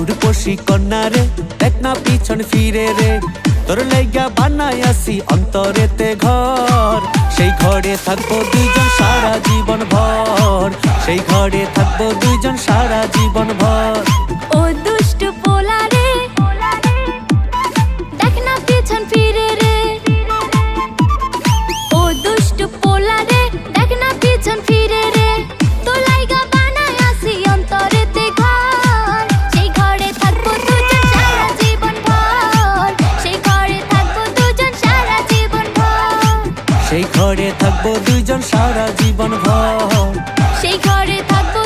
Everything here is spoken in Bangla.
রূপসী কন্যা রে, দেখ না পিছন ফিরে রে। তোর লাইগা বানাই আসি অন্তরেতে ঘর, সেই ঘরে থাকবো দুইজন সারা জীবন ভর, সেই ঘরে থাকবো দুইজন সারা জীবন ভর। ও দুষ্টু পোলা রে, দেখ না পিছন ফিরে রে। ও দুষ্টু পোলা রে, দেখ না পিছন ফিরে রে। তোর লাইগা বানাই আসি অন্তরেতে ঘর, সেই ঘরে থাকবো দুজন সারা জীবন ভর, সেই ঘরে থাকবো দুজন সারা জীবন ভর। সেই ঘরে থাকবো দুইজন সারা জীবন ভর, সেই ঘরে থাকবো